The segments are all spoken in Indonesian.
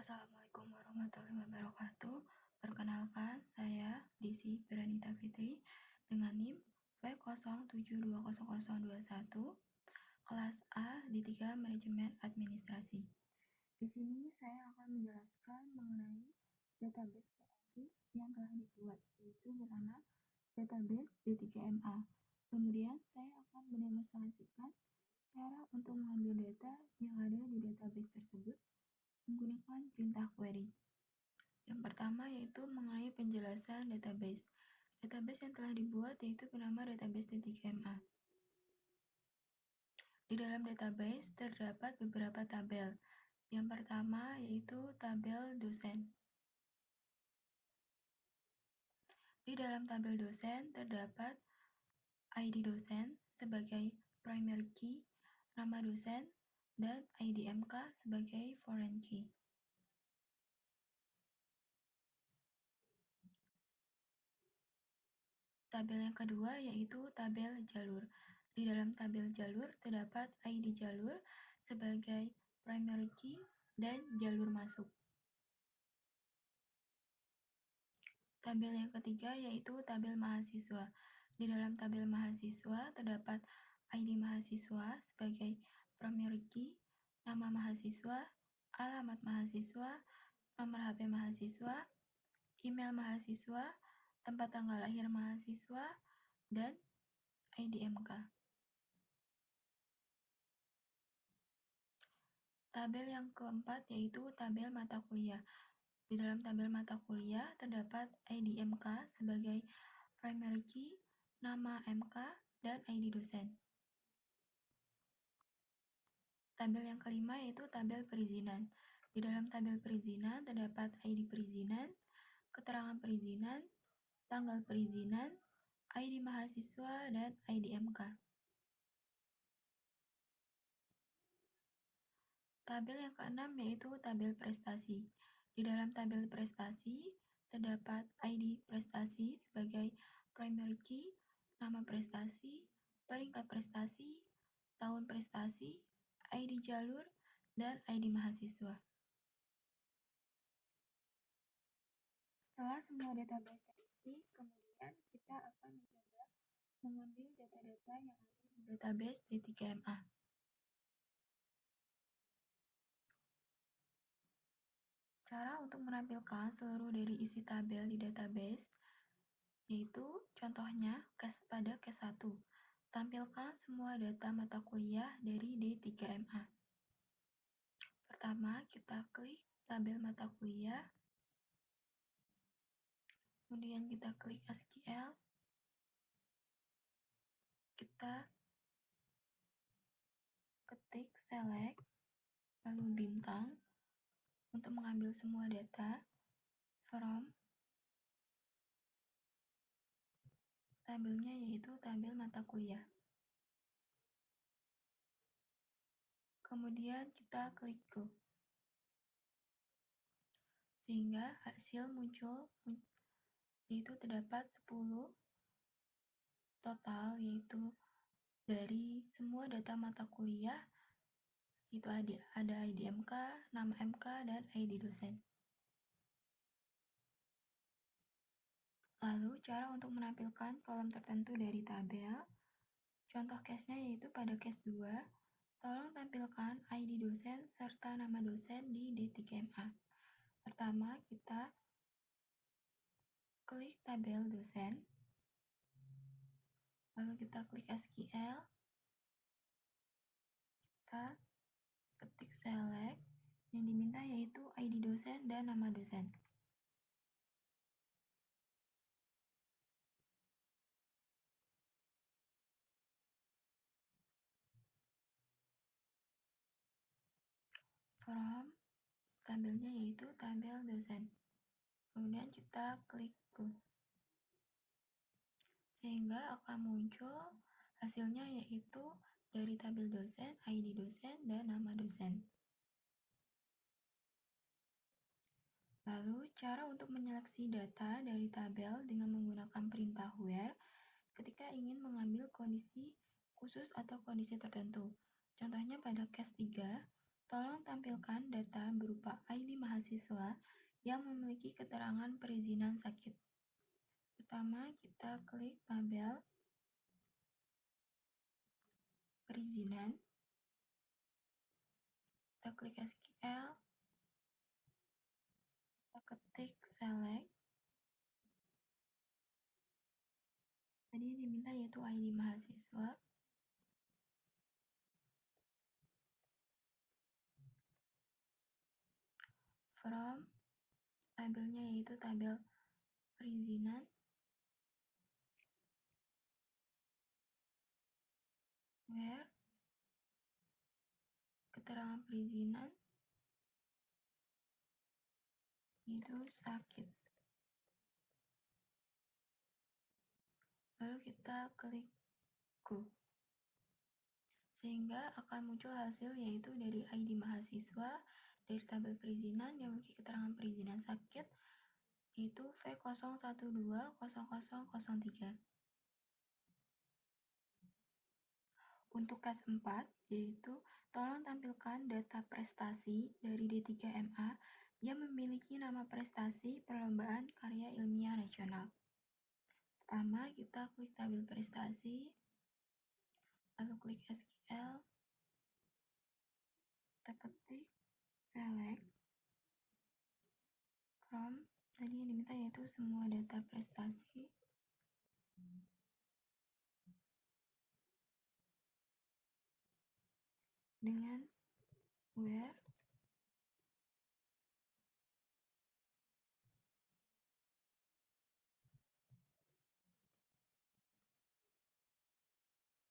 Assalamualaikum warahmatullahi wabarakatuh. Perkenalkan, saya Desi Beranita Fitri dengan NIM V07200021, kelas A di 3 Manajemen Administrasi. Di sini saya akan menjelaskan mengenai database PLIS yang telah dibuat, yaitu bernama database D3MA. Kemudian saya akan mendemonstrasikan cara untuk mengambil data yang ada di database tersebut menggunakan perintah query. Yang pertama yaitu mengenai penjelasan database. Database yang telah dibuat yaitu bernama database D3MA. Di dalam database terdapat beberapa tabel. Yang pertama yaitu tabel dosen. Di dalam tabel dosen terdapat ID dosen sebagai primary key, nama dosen, dan ID MK sebagai foreign key. Tabel yang kedua yaitu tabel jalur. Di dalam tabel jalur terdapat ID jalur sebagai primary key dan jalur masuk. Tabel yang ketiga yaitu tabel mahasiswa. Di dalam tabel mahasiswa terdapat ID mahasiswa sebagai primary key, nama mahasiswa, alamat mahasiswa, nomor HP mahasiswa, email mahasiswa, tempat tanggal lahir mahasiswa, dan ID MK. Tabel yang keempat yaitu tabel mata kuliah. Di dalam tabel mata kuliah terdapat ID MK sebagai primary key, nama MK, dan ID dosen. Tabel yang kelima yaitu tabel perizinan. Di dalam tabel perizinan terdapat ID perizinan, keterangan perizinan, tanggal perizinan, ID mahasiswa, dan ID MK. Tabel yang keenam yaitu tabel prestasi. Di dalam tabel prestasi terdapat ID prestasi sebagai primary key, nama prestasi, peringkat prestasi, tahun prestasi, ID jalur, dan ID mahasiswa. Setelah semua database terisi, kemudian kita akan mencoba mengambil data-data yang ada di database D3MA. Cara untuk menampilkan seluruh dari isi tabel di database yaitu contohnya pada case 1. Tampilkan semua data mata kuliah dari D3MA. Pertama, kita klik tabel mata kuliah. Kemudian kita klik SQL. Kita ketik select, lalu bintang untuk mengambil semua data from tabelnya yaitu tabel mata kuliah. Kemudian kita klik go. Sehingga hasil muncul yaitu terdapat 10 total, yaitu dari semua data mata kuliah itu ada ID MK, nama MK, dan ID dosen. Lalu cara untuk menampilkan kolom tertentu dari tabel, contoh case-nya yaitu pada case 2, tolong tampilkan ID dosen serta nama dosen di D3MA. Pertama, kita klik tabel dosen, lalu kita klik SQL, kita ketik select, yang diminta yaitu ID dosen dan nama dosen. From tabelnya yaitu tabel dosen. Kemudian kita klik go. Sehingga akan muncul hasilnya yaitu dari tabel dosen, ID dosen, dan nama dosen. Lalu, cara untuk menyeleksi data dari tabel dengan menggunakan perintah where ketika ingin mengambil kondisi khusus atau kondisi tertentu. Contohnya pada case 3, tolong tampilkan data berupa ID mahasiswa mahasiswa yang memiliki keterangan perizinan sakit. Pertama, kita klik tabel perizinan, kita klik SQL, kita ketik select. Tadi yang diminta yaitu ID mahasiswa. From, tabelnya yaitu tabel perizinan. Where, keterangan perizinan itu sakit. Lalu kita klik go. Sehingga akan muncul hasil yaitu dari ID mahasiswa, dari tabel perizinan yang memiliki keterangan perizinan sakit, yaitu V0120003. Untuk case 4, yaitu tolong tampilkan data prestasi dari D3MA yang memiliki nama prestasi perlombaan karya ilmiah nasional. Pertama, kita klik tabel prestasi, lalu klik SQL, kita ketik select from, tadi yang diminta yaitu semua data prestasi. Dengan where,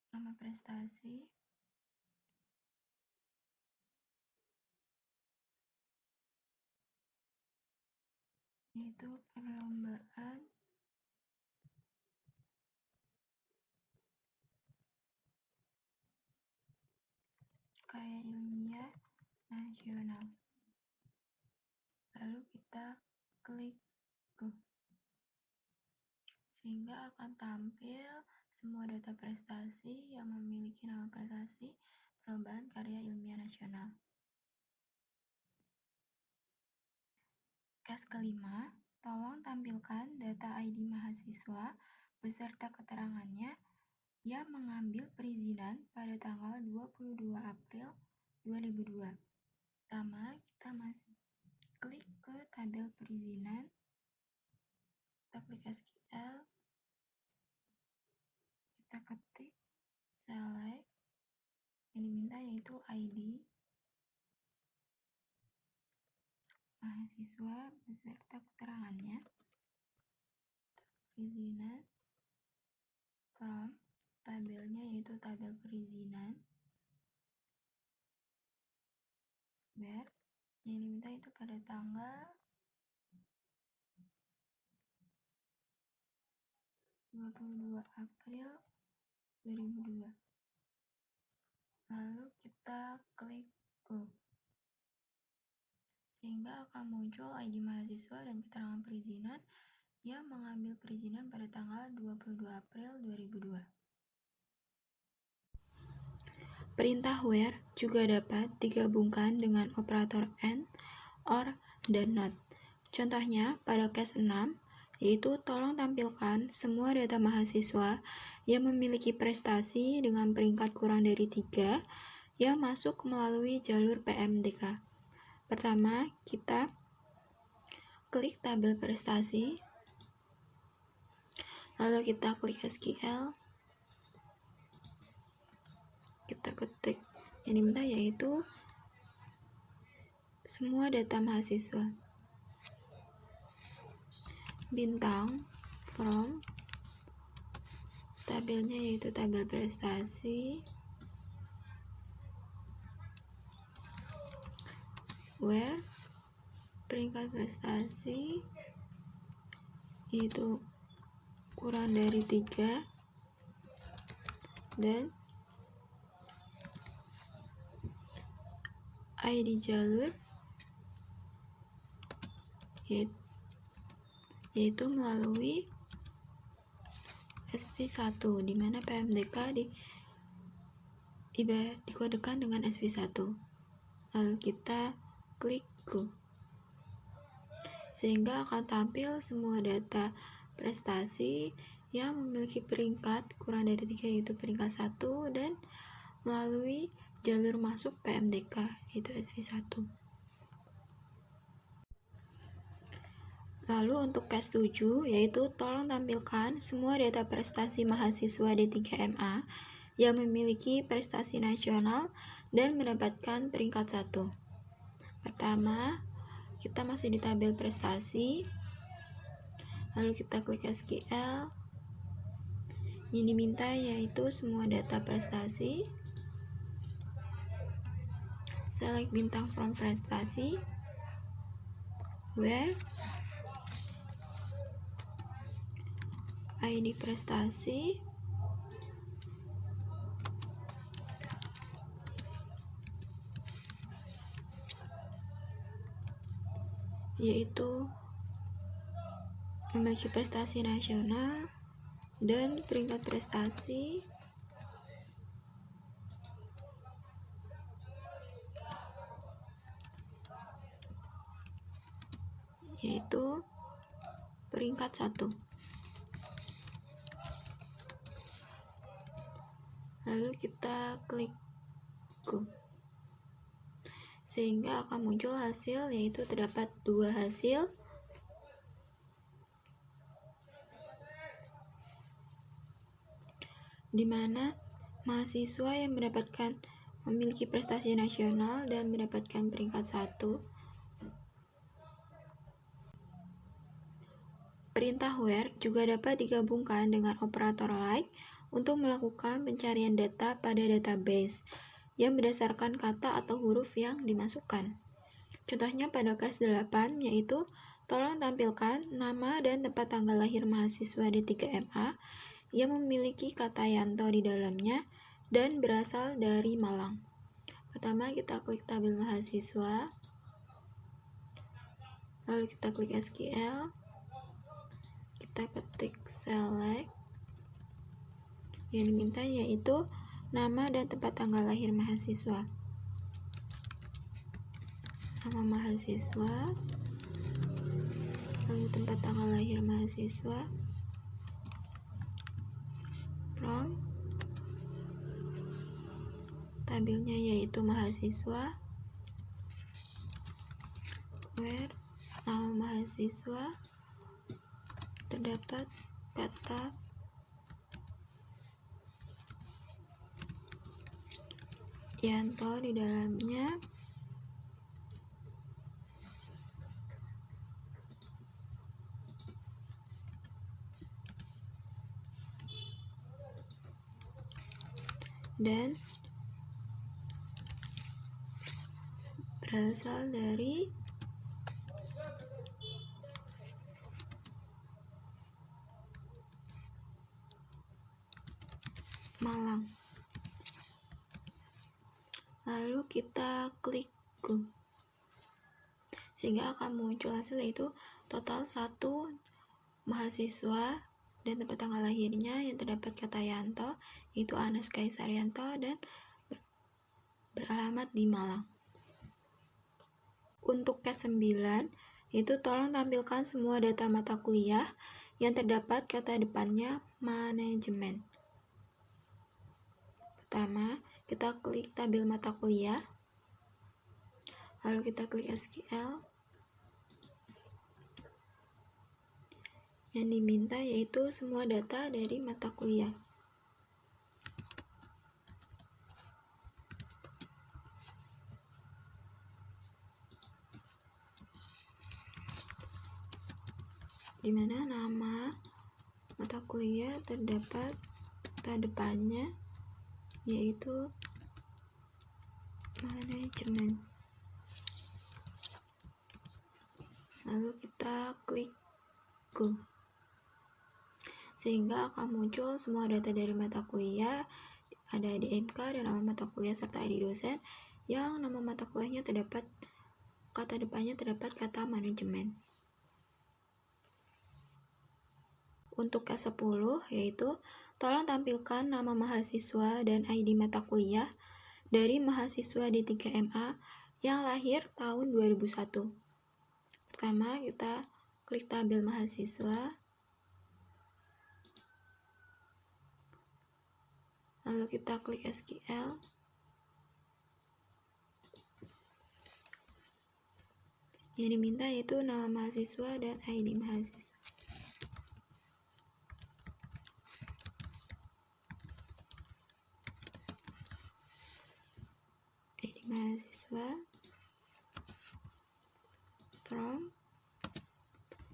nama prestasi, yaitu perlombaan karya ilmiah nasional. Lalu kita klik go. Sehingga akan tampil semua data prestasi yang memiliki nama prestasi perlombaan karya ilmiah nasional. Case kelima, tolong tampilkan data ID mahasiswa beserta keterangannya yang mengambil perizinan pada tanggal 22 April 2002. Pertama, kita masih klik ke tabel perizinan, kita klik SQL, kita ketik select, yang diminta yaitu ID mahasiswa beserta keterangannya, perizinan, from, tabelnya yaitu tabel perizinan, where, yang diminta itu pada tanggal 22 April 2002. Lalu kita klik go. Sehingga akan muncul ID mahasiswa dan keterangan perizinan yang mengambil perizinan pada tanggal 22 April 2002. Perintah where juga dapat digabungkan dengan operator AND, OR, dan NOT. Contohnya pada case 6, yaitu tolong tampilkan semua data mahasiswa yang memiliki prestasi dengan peringkat kurang dari 3 yang masuk melalui jalur PMDK. Pertama, kita klik tabel prestasi, lalu kita klik SQL, kita ketik yang diminta yaitu semua data mahasiswa. Bintang, from, tabelnya yaitu tabel prestasi, where, peringkat prestasi yaitu kurang dari 3, dan ID jalur yaitu melalui SV1, di mana PMDK dikodekan dengan SV1. Lalu kita klik go. sehingga akan tampil semua data prestasi yang memiliki peringkat kurang dari 3, yaitu peringkat 1, dan melalui jalur masuk PMDK, yaitu SV1. Lalu untuk case 7, yaitu tolong tampilkan semua data prestasi mahasiswa D3MA yang memiliki prestasi nasional dan mendapatkan peringkat 1. Pertama, kita masih di tabel prestasi, lalu kita klik SQL. Yang diminta yaitu semua data prestasi, select bintang from prestasi, where, ID prestasi, yaitu memiliki prestasi nasional dan peringkat prestasi yaitu peringkat 1. Lalu kita klik go, sehingga akan muncul hasil, yaitu terdapat 2 hasil, di mana mahasiswa yang memiliki prestasi nasional dan mendapatkan peringkat 1. Perintah where juga dapat digabungkan dengan operator like untuk melakukan pencarian data pada database yang berdasarkan kata atau huruf yang dimasukkan. Contohnya pada case 8, yaitu tolong tampilkan nama dan tempat tanggal lahir mahasiswa D3MA yang memiliki kata Yanto di dalamnya dan berasal dari Malang. Pertama, kita klik tabel mahasiswa, lalu kita klik SQL, kita ketik select. Yang diminta yaitu nama dan tempat tanggal lahir mahasiswa. Nama mahasiswa, lalu tempat tanggal lahir mahasiswa, from, tabelnya yaitu mahasiswa, where, nama mahasiswa, terdapat kata Yanto di dalamnya, dan berasal dari Malang. Lalu kita klik go, sehingga akan muncul hasil, yaitu total 1 mahasiswa dan tempat tanggal lahirnya yang terdapat kata Yanto, yaitu Anas Kaisar Yanto, dan beralamat di Malang. Untuk case 9, yaitu tolong tampilkan semua data mata kuliah yang terdapat kata depannya manajemen. Pertama, kita klik tabel mata kuliah, lalu kita klik SQL. Yang diminta yaitu semua data dari mata kuliah. Di mana nama mata kuliah terdapat kata depannya yaitu manajemen. Lalu kita klik go, sehingga akan muncul semua data dari mata kuliah, ada DMK dan nama mata kuliah serta ID dosen, yang nama mata kuliahnya terdapat kata depannya terdapat kata manajemen. Untuk case 10, yaitu tolong tampilkan nama mahasiswa dan ID mata kuliah dari mahasiswa D3MA yang lahir tahun 2001. Pertama, kita klik tabel mahasiswa, lalu kita klik SQL. Yang diminta yaitu nama mahasiswa dan ID mahasiswa. ID mahasiswa, from,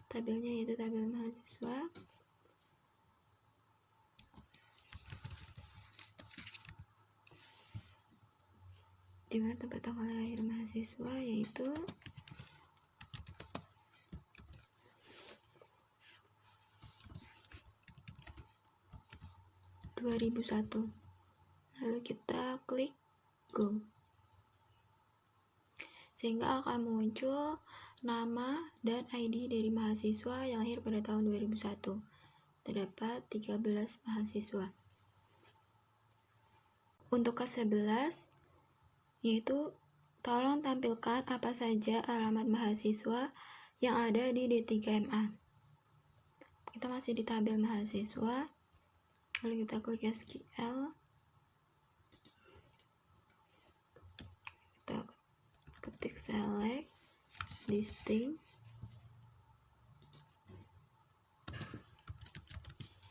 tabelnya yaitu tabel mahasiswa, dimana tempat tanggal lahir mahasiswa yaitu (2001). Lalu kita klik go, sehingga akan muncul nama dan ID dari mahasiswa yang lahir pada tahun 2001. Terdapat 13 mahasiswa. Untuk ke-11 yaitu tolong tampilkan apa saja alamat mahasiswa yang ada di D3MA. Kita masih di tabel mahasiswa, lalu kita klik SQL, kita ketik select, listing,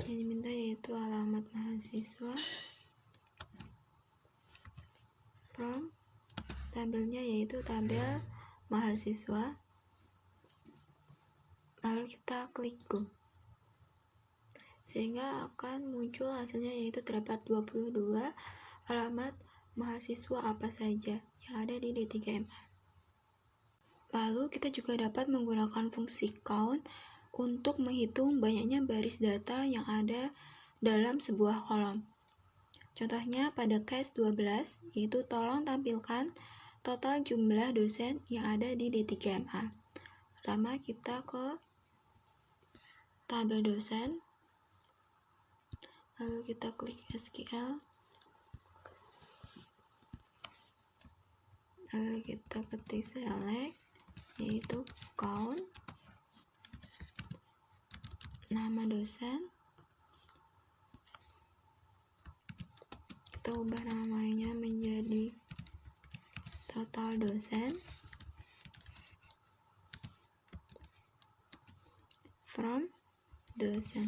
yang diminta yaitu alamat mahasiswa, from, tabelnya yaitu tabel mahasiswa, lalu kita klik go, sehingga akan muncul hasilnya yaitu terdapat 22 alamat mahasiswa apa saja yang ada di D3MA. Lalu kita juga dapat menggunakan fungsi count untuk menghitung banyaknya baris data yang ada dalam sebuah kolom. Contohnya pada case 12, yaitu tolong tampilkan total jumlah dosen yang ada di D3MA. Pertama, kita ke tabel dosen, lalu kita klik SQL, lalu kita ketik select, yaitu count, nama dosen, kita ubah namanya menjadi total dosen, from dosen.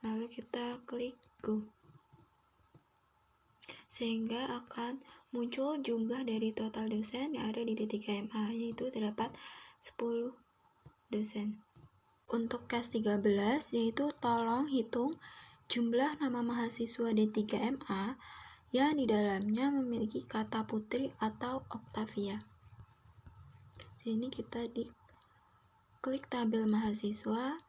Lalu kita klik go, sehingga akan muncul jumlah dari total dosen yang ada di D3MA, yaitu terdapat 10 dosen. Untuk case 13, yaitu tolong hitung jumlah nama mahasiswa D3MA yang di dalamnya memiliki kata Putri atau Octavia. Sini kita klik tabel mahasiswa,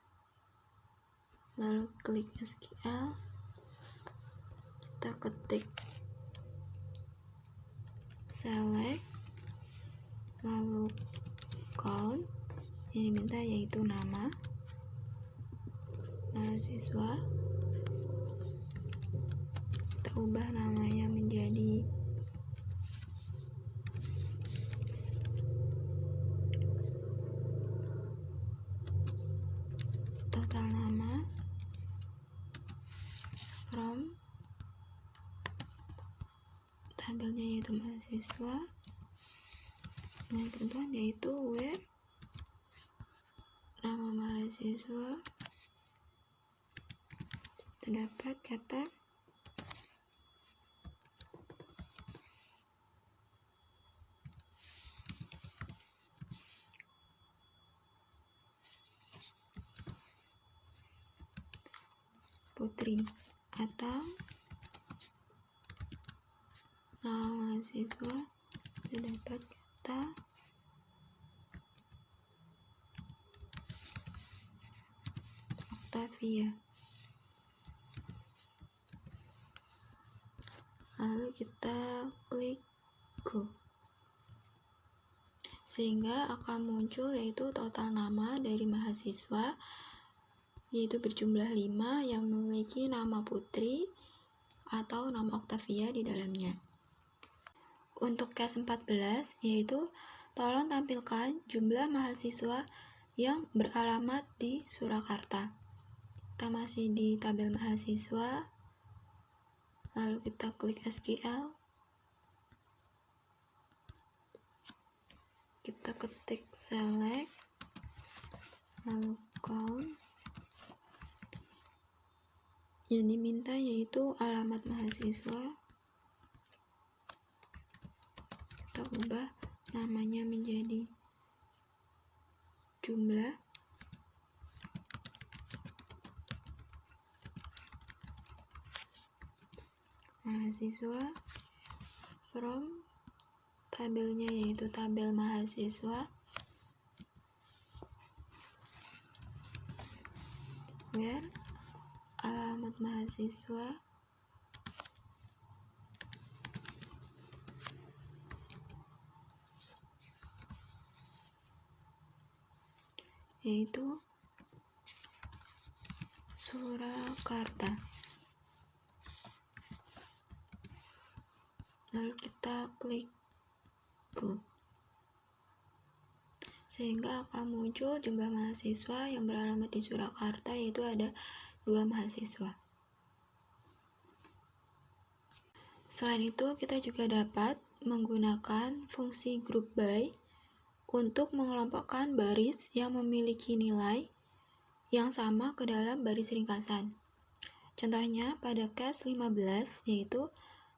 lalu klik SQL, kita ketik select, lalu count, yang diminta yaitu nama mahasiswa, kita ubah namanya menjadi total nama, from, tabelnya yaitu mahasiswa, dengan ketentuan yaitu where, nama mahasiswa, terdapat kata Putri, atau nama mahasiswa terdapat kata Octavia. Lalu kita klik go, sehingga akan muncul yaitu total nama dari mahasiswa yaitu berjumlah 5 yang memiliki nama Putri atau nama Octavia di dalamnya. Untuk case 14, yaitu tolong tampilkan jumlah mahasiswa yang beralamat di Surakarta. Kita masih di tabel mahasiswa, lalu kita klik SQL, kita ketik select, lalu count. Yang diminta yaitu alamat mahasiswa. Kita ubah namanya menjadi jumlah. Mahasiswa from tabelnya yaitu tabel mahasiswa, where alamat mahasiswa, yaitu Surakarta. Lalu kita klik go, sehingga akan muncul jumlah mahasiswa yang beralamat di Surakarta, yaitu ada 2 mahasiswa. Selain itu, kita juga dapat menggunakan fungsi group by untuk mengelompokkan baris yang memiliki nilai yang sama ke dalam baris ringkasan. Contohnya pada case 15, yaitu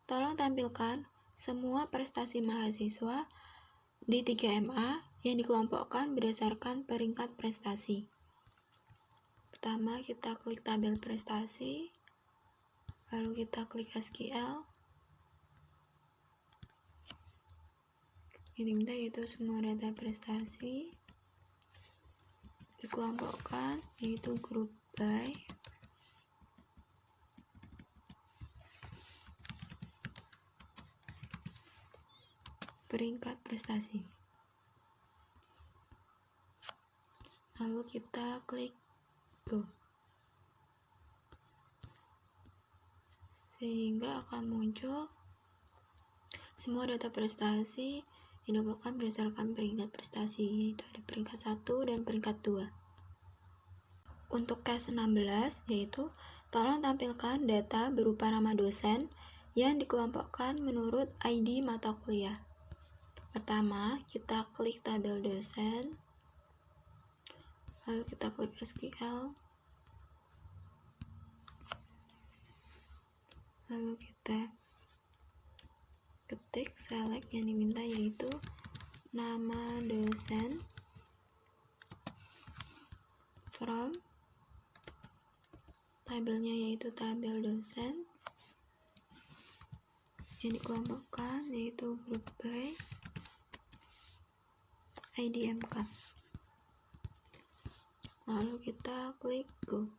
tolong tampilkan semua prestasi mahasiswa di 3MA yang dikelompokkan berdasarkan peringkat prestasi. Pertama, kita klik tabel prestasi, lalu kita klik SQL. Yang diminta yaitu semua data prestasi dikelompokkan, yaitu group by peringkat prestasi. Lalu kita klik go, sehingga akan muncul semua data prestasi didapatkan berdasarkan peringkat prestasi, yaitu ada peringkat 1 dan peringkat 2. Untuk case 16, yaitu tolong tampilkan data berupa nama dosen yang dikelompokkan menurut ID mata kuliah. Pertama, kita klik tabel dosen, lalu kita klik SQL, lalu kita ketik select yang diminta yaitu nama dosen from tabelnya yaitu tabel dosen yang dikelompokkan yaitu group by IDMK. Lalu kita klik go,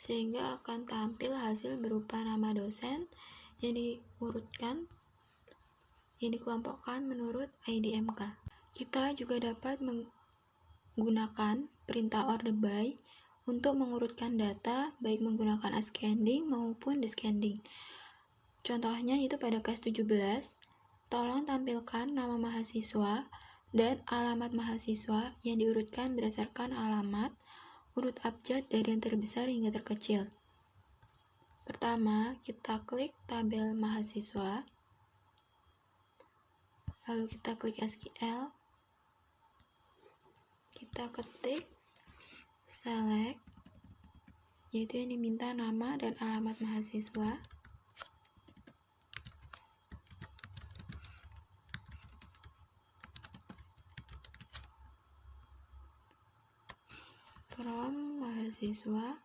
sehingga akan tampil hasil berupa nama dosen yang diurutkan, yang dikelompokkan menurut IDMK. Kita juga dapat menggunakan perintah order by untuk mengurutkan data baik menggunakan ascending maupun descending. Contohnya itu pada case 17, tolong tampilkan nama mahasiswa dan alamat mahasiswa yang diurutkan berdasarkan alamat urut abjad dari yang terbesar hingga terkecil. Pertama, kita klik tabel mahasiswa, lalu kita klik SQL, kita ketik select, yaitu yang diminta nama dan alamat mahasiswa, from mahasiswa,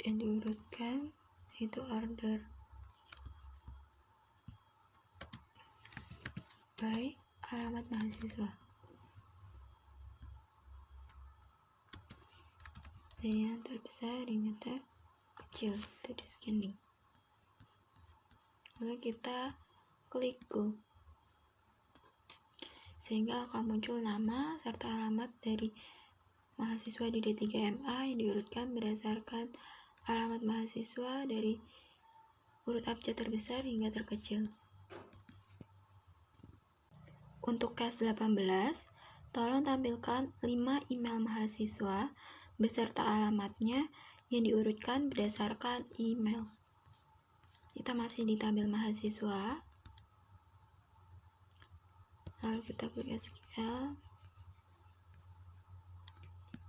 yang diurutkan itu order by alamat mahasiswa dari yang terbesar hingga terkecil, itu descending. Lalu kita klik Go. Sehingga akan muncul nama serta alamat dari mahasiswa di D3MA yang diurutkan berdasarkan alamat mahasiswa dari urut abjad terbesar hingga terkecil. Untuk kelas 18, tolong tampilkan 5 email mahasiswa beserta alamatnya yang diurutkan berdasarkan email. Kita masih di tabel mahasiswa. Lalu kita klik SQL.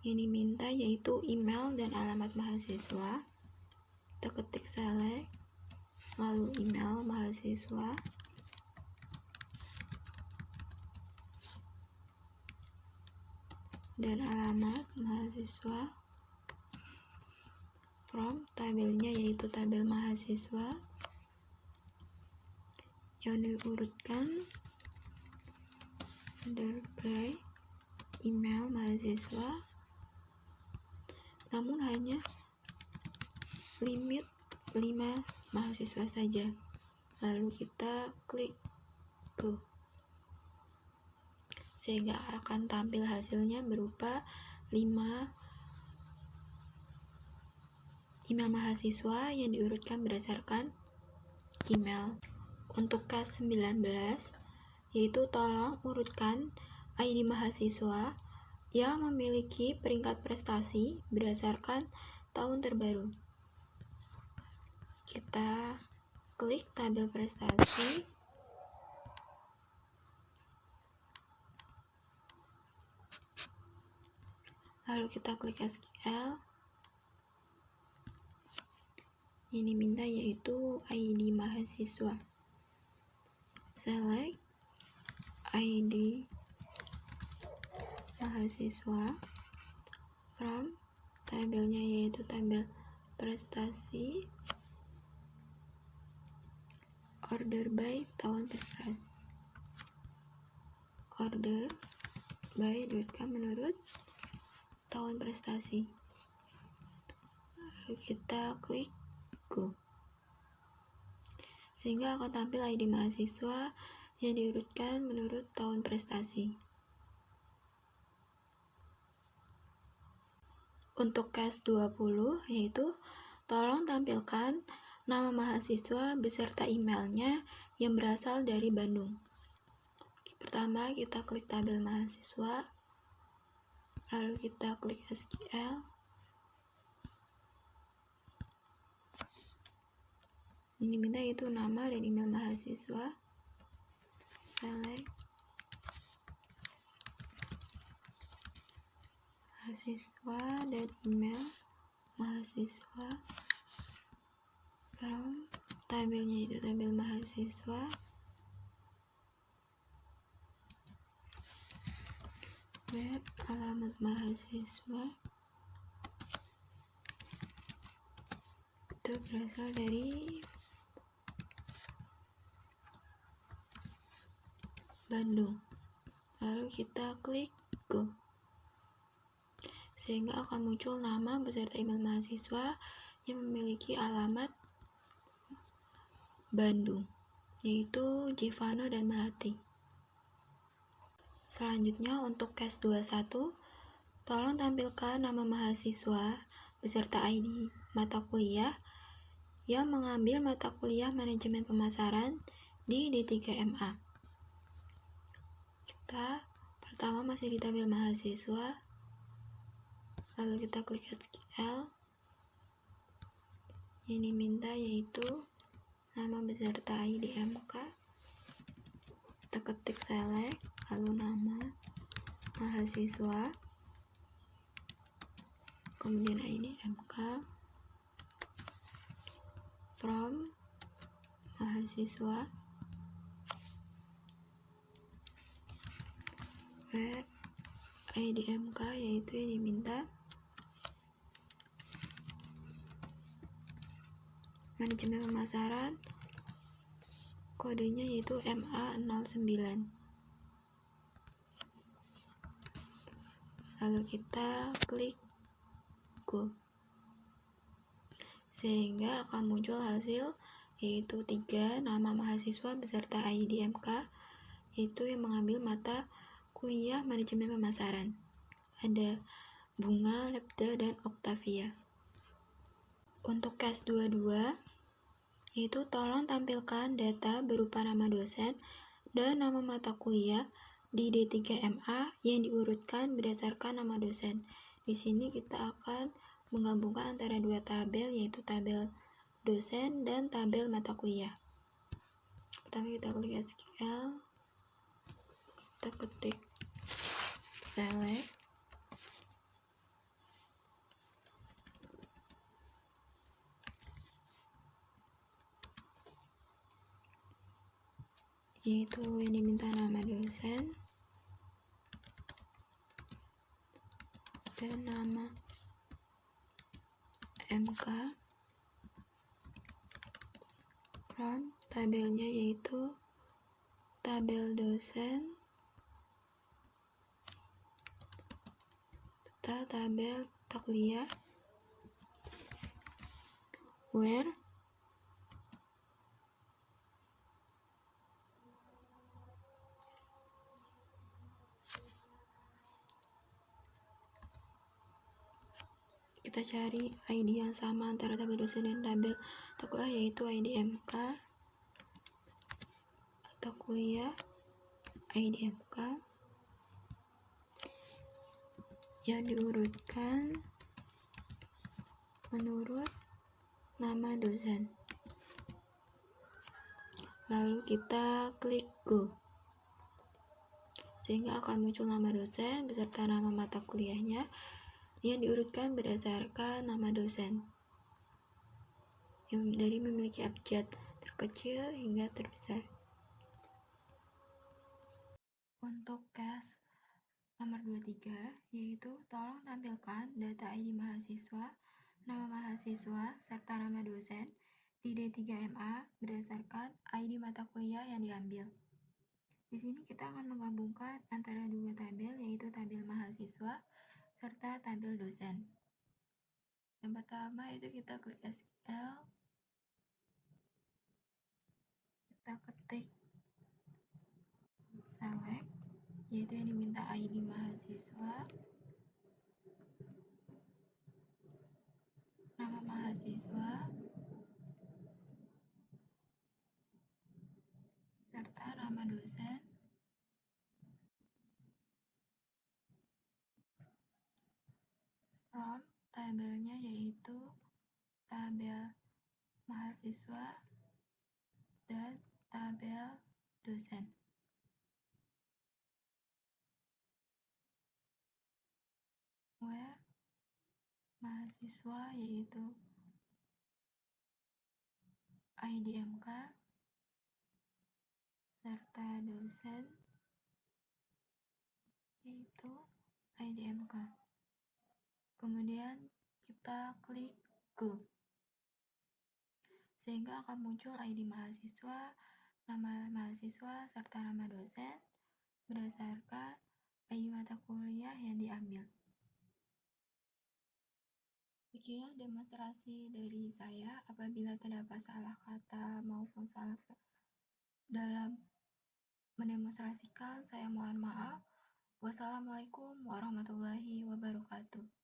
Yang diminta yaitu email dan alamat mahasiswa. Kita ketik select, lalu email mahasiswa. Dan alamat mahasiswa. From tabelnya yaitu tabel mahasiswa yang diurutkan by email mahasiswa, namun hanya limit 5 mahasiswa saja. Lalu kita klik Go, sehingga akan tampil hasilnya berupa 5 email mahasiswa yang diurutkan berdasarkan email. Untuk kelas 19, yaitu tolong urutkan ID mahasiswa yang memiliki peringkat prestasi berdasarkan tahun terbaru. Kita klik tabel prestasi. Lalu kita klik SQL. Yang diminta yaitu ID mahasiswa. Select ID mahasiswa from tabelnya yaitu tabel prestasi, order by tahun prestasi, order by menurut tahun prestasi. Lalu kita klik Go, sehingga akan tampil ID mahasiswa yang diurutkan menurut tahun prestasi. Untuk kelas 20, yaitu tolong tampilkan nama mahasiswa beserta emailnya yang berasal dari Bandung. Pertama, kita klik tabel mahasiswa, lalu kita klik SQL. Ini diminta itu nama dan email mahasiswa. Select mahasiswa dan email mahasiswa from tabelnya itu tabel mahasiswa, where alamat mahasiswa itu berasal dari Bandung. Lalu kita klik Go, sehingga akan muncul nama beserta email mahasiswa yang memiliki alamat Bandung, yaitu Jevano dan Melati. Selanjutnya untuk kelas 21, tolong tampilkan nama mahasiswa beserta ID mata kuliah yang mengambil mata kuliah manajemen pemasaran di D3MA. Kita pertama masih di tabel mahasiswa, lalu kita klik SQL. Yang diminta yaitu nama beserta ID MK. Kita ketik select, lalu nama mahasiswa, kemudian ID MK, from mahasiswa, where ID MK yaitu yang diminta manajemen pemasaran, kodenya yaitu MA09. Lalu kita klik Go, sehingga akan muncul hasil yaitu 3 nama mahasiswa beserta ID MK, yaitu yang mengambil mata kuliah manajemen pemasaran. Ada Bunga, Lebda, dan Octavia. Untuk case 22, yaitu tolong tampilkan data berupa nama dosen dan nama mata kuliah di D3MA yang diurutkan berdasarkan nama dosen. Di sini kita akan menggabungkan antara dua tabel, yaitu tabel dosen dan tabel mata kuliah. Pertama kita klik SQL, kita ketik select, yaitu yang diminta nama dosen dan nama MK, from tabelnya yaitu tabel dosen serta tabel mata kuliah, where kita cari ID yang sama antara tabel dosen dan tabel mata kuliah, yaitu ID MK, mata kuliah ID MK yang diurutkan menurut nama dosen. Lalu kita klik go, sehingga akan muncul nama dosen beserta nama mata kuliahnya yang diurutkan berdasarkan nama dosen, yang dari memiliki abjad terkecil hingga terbesar. Untuk case nomor 23, yaitu tolong tampilkan data ID mahasiswa, nama mahasiswa, serta nama dosen di D3MA berdasarkan ID mata kuliah yang diambil. Di sini kita akan menggabungkan antara dua tabel, yaitu tabel mahasiswa serta tabel dosen. Yang pertama itu kita klik SQL, kita ketik select, yaitu yang diminta ID mahasiswa, nama mahasiswa, serta nama dosen. From tabelnya yaitu tabel mahasiswa dan tabel dosen. Where mahasiswa yaitu ID MK serta dosen yaitu ID MK. Kemudian kita klik go, sehingga akan muncul ID mahasiswa, nama mahasiswa, serta nama dosen berdasarkan ID mata kuliah yang diambil. Sekian demonstrasi dari saya. Apabila terdapat salah kata maupun salah dalam mendemonstrasikan, saya mohon maaf. Wassalamualaikum warahmatullahi wabarakatuh.